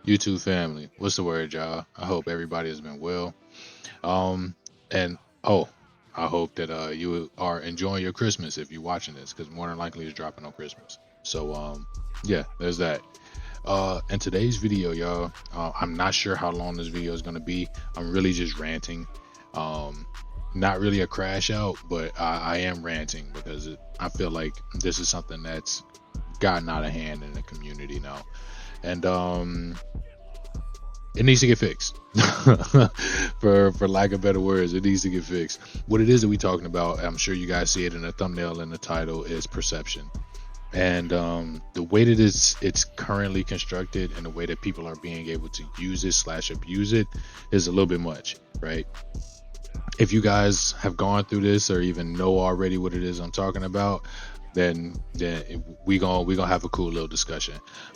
YouTube family, what's the word, y'all? I hope everybody has been well. And oh, I hope that you are enjoying your Christmas if you're watching this, because more than likely it's dropping on Christmas. So yeah, there's that. In today's video, y'all, I'm not sure how long this video is gonna be. I'm really just ranting. Um, Not really a crash out, but I am ranting because I feel like this is something that's gotten out of hand in the community now, and it needs to get fixed. For lack of better words, it needs to get fixed. What it is that we talking about, I'm sure you guys see it in the thumbnail and the title, is perception. And the way that it's currently constructed and the way that people are being able to use it slash abuse it is a little bit much, right? If you guys have gone through this or even know already what it is I'm talking about, then we gonna have a cool little discussion.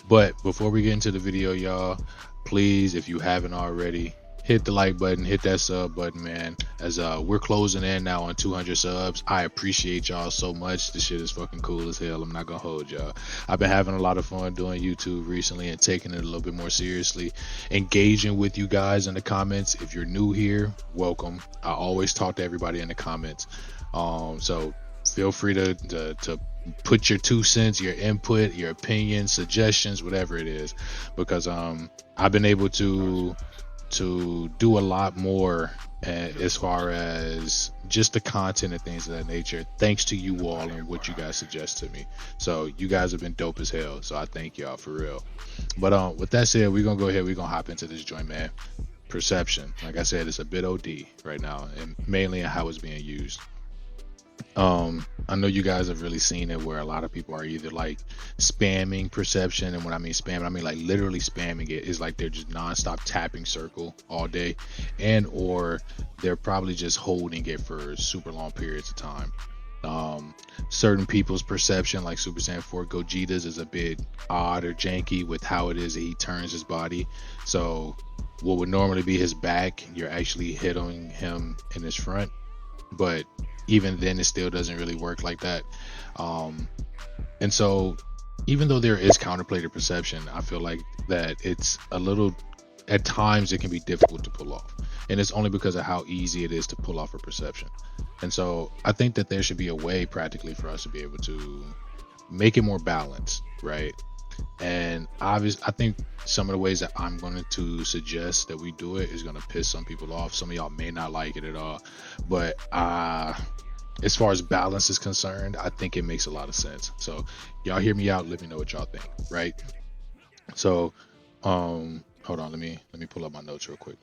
But before we get into the video, y'all, please, if you haven't already, hit the like button, hit that sub button, man. As we're closing in now on 200 subs. I appreciate y'all so much. This shit is fucking cool as hell. I'm not gonna hold y'all. I've been having a lot of fun doing YouTube recently and taking it a little bit more seriously, engaging with you guys in the comments. If you're new here, welcome. I always talk to everybody in the comments, so feel free to put your 2 cents, your input, your opinion, suggestions, whatever it is, because I've been able to do a lot more as far as just the content and things of that nature, thanks to you all and what you guys suggest to me. So you guys have been dope as hell, so I thank y'all for real. But with that said, we're gonna go ahead, we're gonna hop into this joint, man. Perception, like I said, it's a bit OD right now, and mainly in how it's being used. I know you guys have really seen it where a lot of people are either like spamming perception, and when I mean spam, I mean like literally spamming it. Is like they're just nonstop tapping circle all day, and or they're probably just holding it for super long periods of time. Certain people's perception, like Super Saiyan 4 Gogeta's, is a bit odd or janky with how it is that he turns his body. So what would normally be his back, you're actually hitting him in his front, but even then it still doesn't really work like that. And so even though there is counterplay to perception, I feel like that it's a little, at times it can be difficult to pull off, and it's only because of how easy it is to pull off a perception. And so I think that there should be a way practically for us to be able to make it more balanced, right? And obviously I think some of the ways that I'm going to suggest that we do it is going to piss some people off. Some of y'all may not like it at all, but as far as balance is concerned, I think it makes a lot of sense. So y'all hear me out, let me know what y'all think, right? So hold on, let me pull up my notes real quick.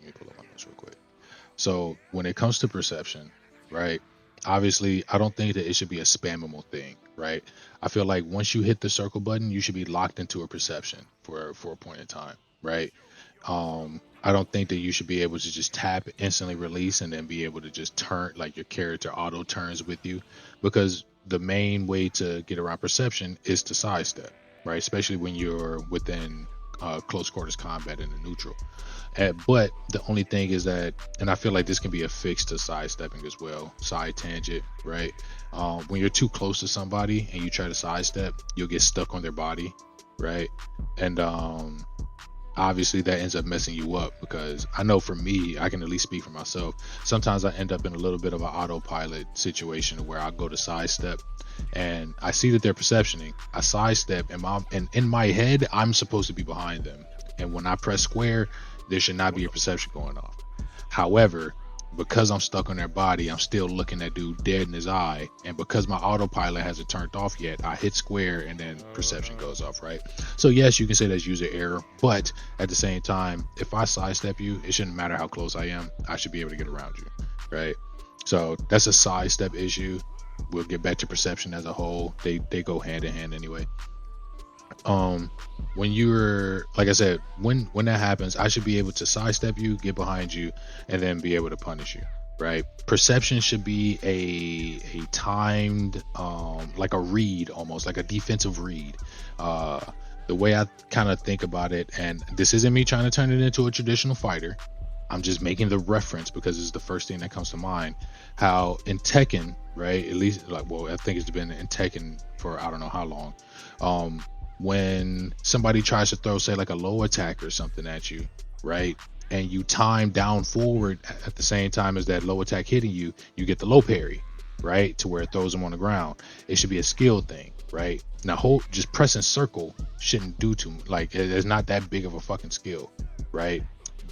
So when it comes to perception, right, obviously I don't think that it should be a spammable thing, right? I feel like once you hit the circle button, you should be locked into a perception for a point in time, right? I don't think that you should be able to just tap, instantly release, and then be able to just turn, like your character auto turns with you, because the main way to get around perception is to sidestep, right? Especially when you're within close quarters combat in the neutral. But the only thing is that, and I feel like this can be a fix to sidestepping as well, side tangent, right? When you're too close to somebody and you try to sidestep, you'll get stuck on their body, right? And obviously that ends up messing you up, because I know for me, I can at least speak for myself, sometimes I end up in a little bit of an autopilot situation where I go to sidestep and I see that they're perceptioning, I sidestep, and in my head I'm supposed to be behind them, and when I press square, there should not be a perception going off. However, because I'm stuck on their body, I'm still looking at dude dead in his eye, and because my autopilot hasn't turned off yet, I hit square and then perception goes off, right? So yes, you can say that's user error, but at the same time, if I sidestep you, it shouldn't matter how close I am, I should be able to get around you, right? So that's a sidestep issue. We'll get back to perception as a whole. They go hand in hand anyway. When you're, like I said, when that happens, I should be able to sidestep you, get behind you, and then be able to punish you, right? Perception should be a timed, like a read, almost like a defensive read. The way I kind of think about it, and this isn't me trying to turn it into a traditional fighter, I'm just making the reference because it's the first thing that comes to mind. How in Tekken, right? At least, like, well, I think it's been in Tekken for I don't know how long. when somebody tries to throw, say, like a low attack or something at you, right? And you time down forward at the same time as that low attack hitting you, you get the low parry, right? To where it throws them on the ground. It should be a skill thing, right? Now, just pressing circle shouldn't do too much. Like, it's not that big of a fucking skill, right?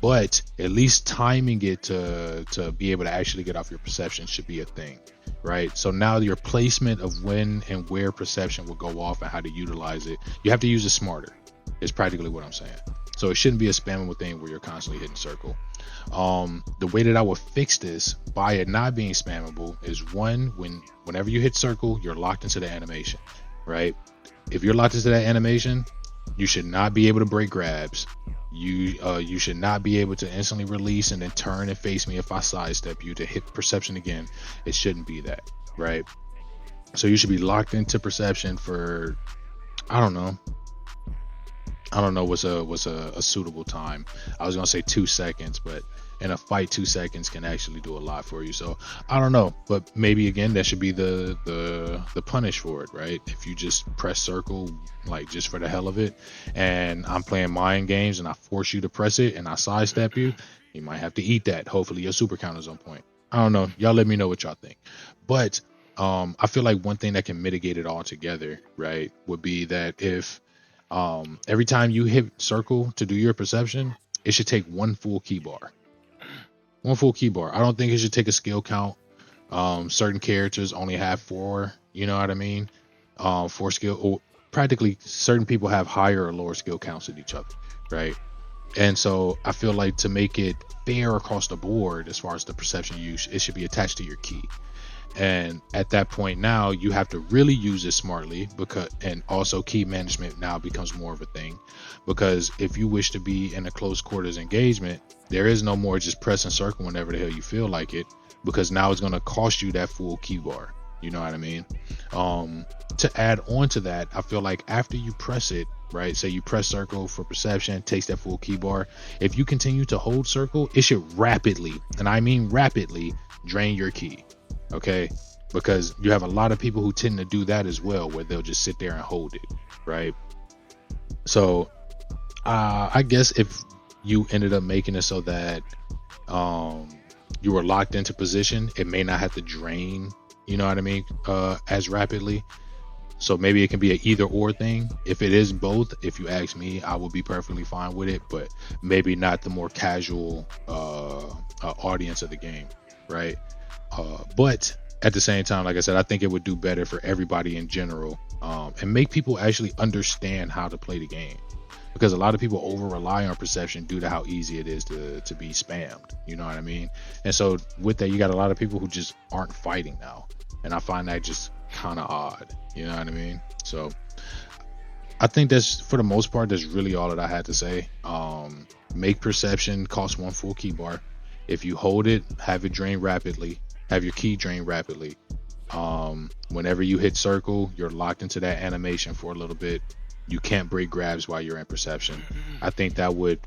But at least timing it to be able to actually get off your perception should be a thing, right? So now your placement of when and where perception will go off and how to utilize it, you have to use it smarter. Is practically what I'm saying. So it shouldn't be a spammable thing where you're constantly hitting circle. The way that I would fix this by it not being spammable is whenever you hit circle, you're locked into the animation, right? If you're locked into that animation, you should not be able to break grabs. You should not be able to instantly release and then turn and face me if I sidestep you to hit perception again. It shouldn't be that, right? So you should be locked into perception for, I don't know what's a suitable time. I was gonna say 2 seconds, but in a fight 2 seconds can actually do a lot for you. So I don't know, but maybe again that should be the punish for it, right? If you just press circle like just for the hell of it, and I'm playing mind games and I force you to press it and I sidestep you, you might have to eat that. Hopefully your super counter's on point. I don't know, y'all let me know what y'all think. But I feel like one thing that can mitigate it all together, right, would be that if every time you hit circle to do your perception, it should take one full key bar. I don't think it should take a skill count. Certain characters only have 4, you know what I mean? 4 skill, or practically certain people have higher or lower skill counts than each other, right? And so I feel like to make it fair across the board as far as the perception use, it should be attached to your key. And at that point now you have to really use it smartly, and also key management now becomes more of a thing, because if you wish to be in a close quarters engagement, there is no more just press and circle whenever the hell you feel like it, because now it's going to cost you that full key bar. You know what I mean? To add on to that, I feel like after you press it, right, say you press circle for perception, takes that full key bar, if you continue to hold circle, it should rapidly, and I mean rapidly, drain your key. Okay, because you have a lot of people who tend to do that as well, where they'll just sit there and hold it, right? So I guess if you ended up making it so that you were locked into position, it may not have to drain, you know what I mean, as rapidly. So maybe it can be an either or thing. If it is both, if you ask me, I will be perfectly fine with it, but maybe not the more casual audience of the game, right? But at the same time, like I said, I think it would do better for everybody in general, and make people actually understand how to play the game, because a lot of people over rely on perception due to how easy it is to be spammed, you know what I mean? And so with that, you got a lot of people who just aren't fighting now, and I find that just kind of odd, you know what I mean? So I think that's, for the most part, that's really all that I had to say. Make perception cost 1 full key bar. If you hold it, have it drain rapidly. Have your key drain rapidly. Whenever you hit circle, you're locked into that animation for a little bit. You can't break grabs while you're in perception. I think that would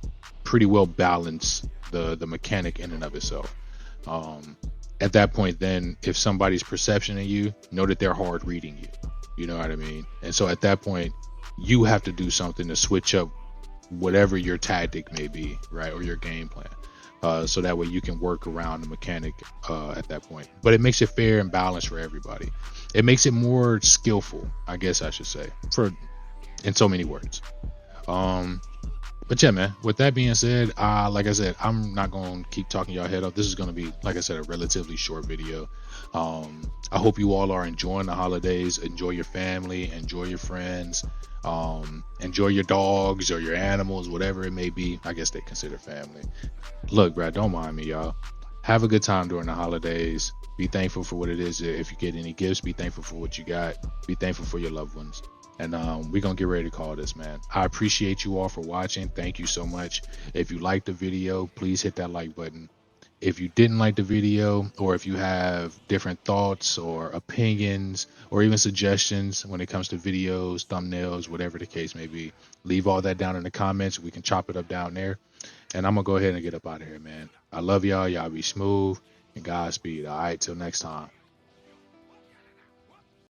pretty well balance the mechanic in and of itself. At that point, then, if somebody's perception in you, know that they're hard reading you. You know what I mean? And so at that point, you have to do something to switch up whatever your tactic may be, right, or your game plan. So that way you can work around the mechanic at that point. But it makes it fair and balanced for everybody. It makes it more skillful, I guess I should say, in so many words. But yeah, man, with that being said, like I said, I'm not going to keep talking y'all head up. This is going to be, like I said, a relatively short video. I hope you all are enjoying the holidays. Enjoy your family, enjoy your friends, enjoy your dogs or your animals, whatever it may be. I guess they consider family. Look, bro, don't mind me, y'all. Have a good time during the holidays. Be thankful for what it is. If you get any gifts, be thankful for what you got. Be thankful for your loved ones. And we're going to get ready to call this, man. I appreciate you all for watching. Thank you so much. If you liked the video, please hit that like button. If you didn't like the video, or if you have different thoughts or opinions or even suggestions when it comes to videos, thumbnails, whatever the case may be, leave all that down in the comments. We can chop it up down there. And I'm going to go ahead and get up out of here, man. I love y'all. Y'all be smooth, and Godspeed. All right, till next time.